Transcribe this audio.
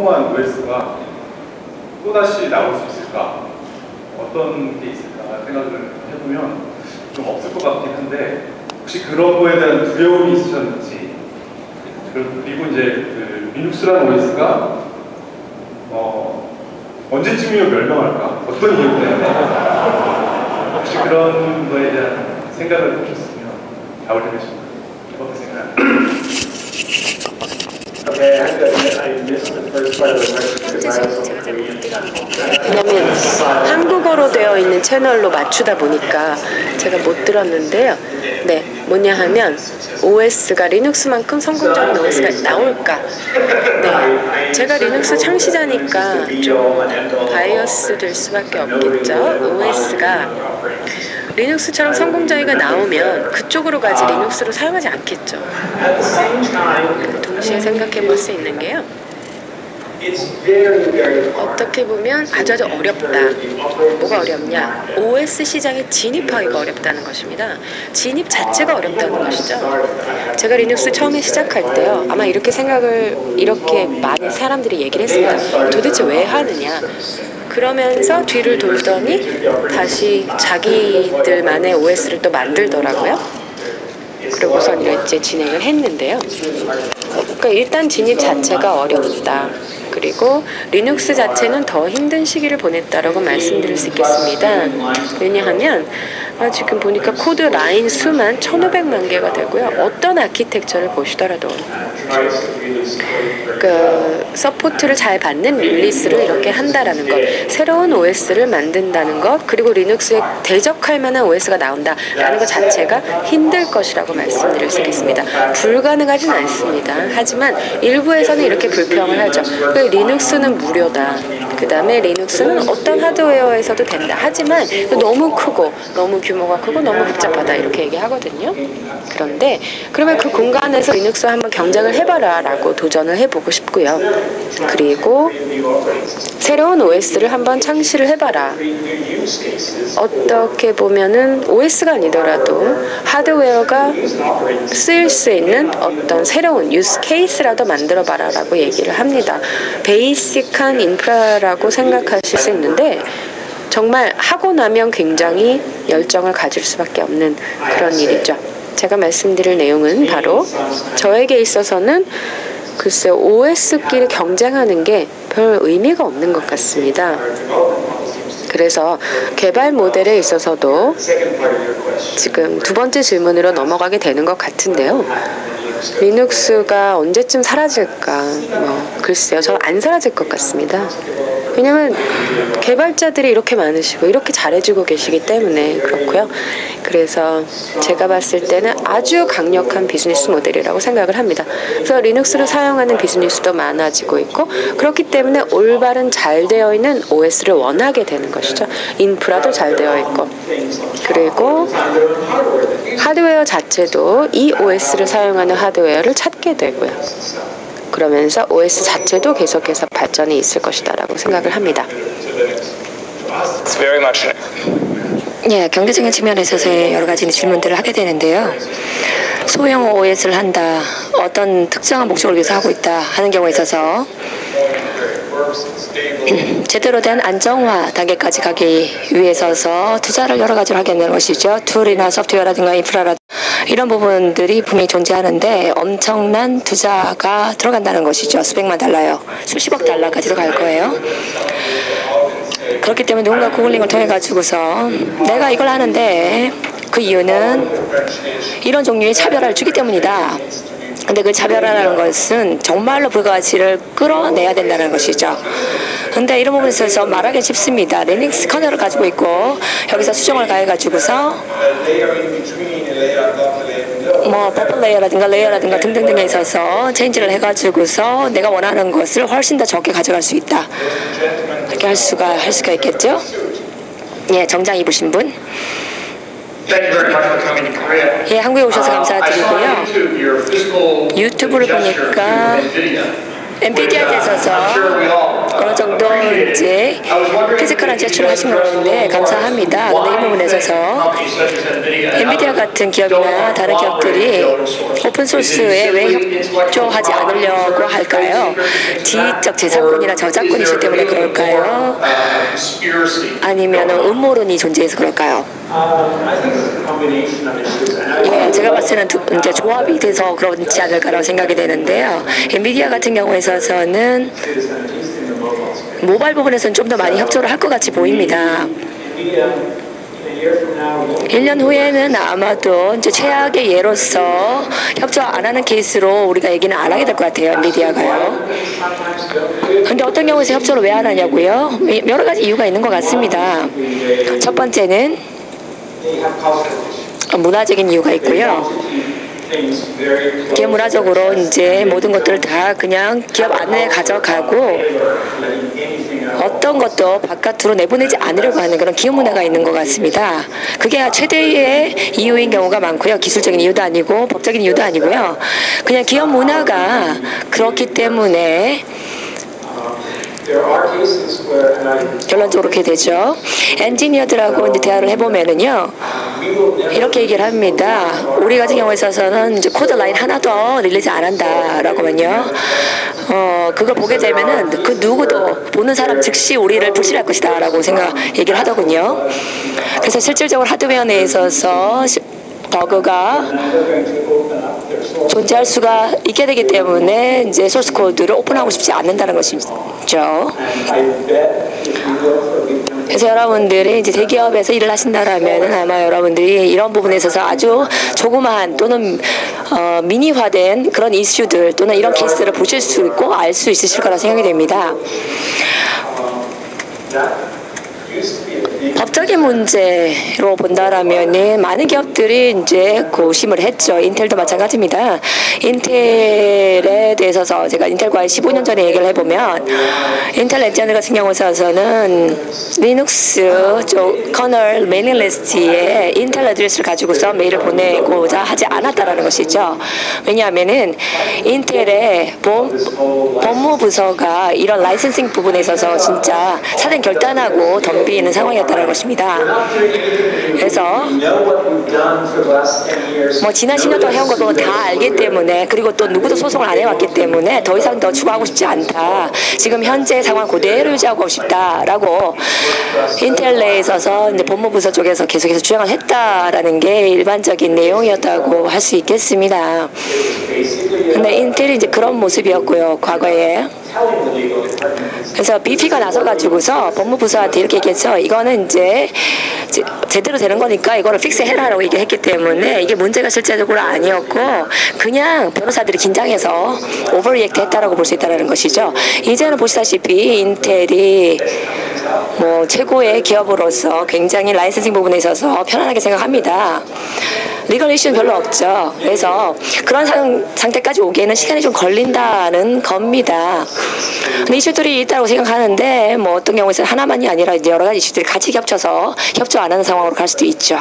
통한 OS가 또다시 나올 수 있을까? 어떤 게 있을까 생각을 해보면 좀 없을 것 같긴 한데 혹시 그런 거에 대한 두려움이 있으셨는지 그리고 이제 그 리눅스라는 OS가 언제쯤이면 멸망할까? 어떤 이유 때문에? 혹시 그런 거에 대한 생각을 해보셨으면 답을 해주시면 어떻게 생각하세요? Okay, I missed the first part of the question because I was on Korean. 왜냐면 한국어로 되어 있는 채널로 맞추다 보니까 제가 못 들었는데요. 네, 뭐냐 하면 OS가 리눅스만큼 성공적인 OS가 나올까? 네, 제가 리눅스 창시자니까 좀 바이어스 될 수밖에 없겠죠. OS가 리눅스처럼 성공적이가 나오면 그쪽으로 가지 리눅스로 사용하지 않겠죠. 동시에 생각해 볼 수 있는 게요. 어떻게 보면 아주 어렵다. 뭐가 어렵냐? OS 시장에 진입하기가 어렵다는 것입니다. 진입 자체가 어렵다는 것이죠. 제가 리눅스 처음에 시작할 때요. 아마 이렇게 많은 사람들이 얘기를 했습니다. 도대체 왜 하느냐? 그러면서 뒤를 돌더니 다시 자기들만의 OS를 또 만들더라고요. 그러고선 이제 진행을 했는데요. 그러니까 일단 진입 자체가 어렵다. 그리고 리눅스 자체는 더 힘든 시기를 보냈다라고 말씀드릴 수 있겠습니다. 왜냐하면 지금 보니까 코드 라인 수만 1,500만 개가 되고요. 어떤 아키텍처를 보시더라도 그 서포트를 잘 받는 릴리스를 이렇게 한다라는 것, 새로운 OS를 만든다는 것, 그리고 리눅스에 대적할 만한 OS가 나온다라는 것 자체가 힘들 것이라고 말씀드릴 수 있겠습니다. 불가능하진 않습니다. 하지만 일부에서는 이렇게 불평을 하죠. 리눅스는 무료다. 그 다음에 리눅스는 어떤 하드웨어에서도 된다. 하지만 너무 크고 너무 규모가 크고 너무 복잡하다 이렇게 얘기하거든요. 그런데 그러면 그 공간에서 리눅스와 한번 경쟁을 해봐라 라고 도전을 해보고 싶고요. 그리고 새로운 OS를 한번 창시를 해봐라. 어떻게 보면은 OS가 아니더라도 하드웨어가 쓰일 수 있는 어떤 새로운 유스 케이스라도 만들어봐라 라고 얘기를 합니다. 베이직한 인프라라고 생각하실 수 있는데 정말 하고 나면 굉장히 열정을 가질 수밖에 없는 그런 일이죠. 제가 말씀드릴 내용은 바로 저에게 있어서는 글쎄요, OS끼리 경쟁하는 게 별 의미가 없는 것 같습니다. 그래서 개발 모델에 있어서도 지금 두 번째 질문으로 넘어가게 되는 것 같은데요. 리눅스가 언제쯤 사라질까? 글쎄요, 저는 안 사라질 것 같습니다. 왜냐면 개발자들이 이렇게 많으시고 이렇게 잘해주고 계시기 때문에 그렇고요. 그래서 제가 봤을 때는 아주 강력한 비즈니스 모델이라고 생각을 합니다. 그래서 리눅스를 사용하는 비즈니스도 많아지고 있고 그렇기 때문에 올바른 잘 되어 있는 OS를 원하게 되는 것이죠. 인프라도 잘 되어 있고 그리고 하드웨어 자체도 이 OS를 사용하는 하드웨어를 찾게 되고요. 그러면서 OS 자체도 계속해서 발전이 있을 것이다 라고 생각을 합니다. 예, 경제적인 측면에 있어서의 여러 가지 질문들을 하게 되는데요. 소형 OS를 한다, 어떤 특정한 목적을 위해서 하고 있다 하는 경우에 있어서 제대로 된 안정화 단계까지 가기 위해서 투자를 여러 가지로 하게 되는 것이죠. 툴이나 소프트웨어라든가 인프라라든가 이런 부분들이 분명히 존재하는데 엄청난 투자가 들어간다는 것이죠. 수백만 달러요. 수십억 달러까지도 갈 거예요. 그렇기 때문에 누군가 구글링을 통해 가지고서 내가 이걸 하는데 그 이유는 이런 종류의 차별화를 주기 때문이다. 근데 그 차별화라는 것은 정말로 부가가치를 끌어내야 된다는 것이죠. 근데 이런 부분에 있어서 말하기 쉽습니다. 리눅스 커널을 가지고 있고 여기서 수정을 가해가지고서 버플 레이어라든가 등등등에 있어서 체인지를 해가지고서 내가 원하는 것을 훨씬 더 적게 가져갈 수 있다. 이렇게 할 수가 있겠죠. 예, 정장 입으신 분. 예, 한국에 오셔서 감사드리고요. 유튜브를 보니까 엔비디아에 있어서 어느 정도 이제 피지컬한 제출을 하신 것 같은데 감사합니다. 근데 이 부분에 있어서 엔비디아 같은 기업이나 다른 기업들이 오픈소스에 왜 협조하지 않으려고 할까요? 지적 재산권이나 저작권이 있기 때문에 그럴까요? 아니면 음모론이 존재해서 그럴까요? 예, 제가 봤을 때는 이제 조합이 돼서 그렇지 않을까라고 생각이 되는데요. 엔비디아 같은 경우에 있어서는 모바일 부분에서는 좀 더 많이 협조를 할 것 같이 보입니다. 1년 후에는 아마도 이제 최악의 예로서 협조 안 하는 케이스로 우리가 얘기는 안 하게 될 것 같아요. 엔비디아가요. 근데 어떤 경우에서 협조를 왜 안 하냐고요? 여러 가지 이유가 있는 것 같습니다. 첫 번째는 문화적인 이유가 있고요. 기업 문화적으로 이제 모든 것들을 다 그냥 기업 안에 가져가고 어떤 것도 바깥으로 내보내지 않으려고 하는 그런 기업 문화가 있는 것 같습니다. 그게 최대의 이유인 경우가 많고요. 기술적인 이유도 아니고 법적인 이유도 아니고요. 그냥 기업 문화가 그렇기 때문에 결론적으로 그렇게 되죠. 엔지니어들하고 이제 대화를 해보면은요, 이렇게 얘기를 합니다. 우리 같은 경우에 있어서는 이제 코드 라인 하나도 릴리즈 안 한다라고만요. 그걸 보게 되면은 그 누구도 보는 사람 즉시 우리를 불신할 것이다라고 얘기를 하더군요. 그래서 실질적으로 하드웨어 내에 있어서 버그가 존재할 수가 있게 되기 때문에 이제 소스 코드를 오픈하고 싶지 않는다는 것이죠. 그래서 여러분들이 이제 대기업에서 일을 하신다라면 아마 여러분들이 이런 부분에 있어서 아주 조그마한 또는 미니화된 그런 이슈들 또는 이런 케이스를 보실 수 있고 알 수 있으실 거라 생각이 됩니다. 법적인 문제로 본다라면은 많은 기업들이 이제 고심을 했죠. 인텔도 마찬가지입니다. 인텔에 대해서 제가 인텔과의 15년 전에 얘기를 해보면 인텔 엔지니어 같은 경우에 있어서는 리눅스 쪽 커널 메일링 리스트에 인텔 어드레스를 가지고서 메일을 보내고자 하지 않았다라는 것이죠. 왜냐하면은 인텔의 법무부서가 이런 라이센싱 부분에 있어서 진짜 사전 결단하고 덤비는 상황이었다는 것입니다. 그래서 뭐 지난 10년 동안 해온 것도 다 알기 때문에 그리고 또 누구도 소송을 안 해왔기 때문에 더 이상 더 추가하고 싶지 않다. 지금 현재 상황 그대로 유지하고 싶다라고 인텔 내에 있어서 이제 법무부서 쪽에서 계속해서 주장을 했다라는 게 일반적인 내용이었다고 할 수 있겠습니다. 근데 인텔이 이제 그런 모습이었고요, 과거에. 그래서 BP가 나서가지고서 법무부서한테 이렇게 얘기했죠. 이거는 이제 제대로 되는 거니까 이거를 픽스해라라고 얘기했기 때문에 이게 문제가 실제적으로 아니었고 그냥 변호사들이 긴장해서 오버리액트 했다라고 볼 수 있다는 것이죠. 이제는 보시다시피 인텔이 뭐 최고의 기업으로서 굉장히 라이센싱 부분에 있어서 편안하게 생각합니다. 리걸 이슈는 별로 없죠. 그래서 그런 상태까지 오기에는 시간이 좀 걸린다는 겁니다. 근데 이슈들이 있다고 생각하는데 뭐 어떤 경우에는 하나만이 아니라 이제 여러 가지 이슈들이 같이 겹쳐서 협조 안 하는 상황으로 갈 수도 있죠.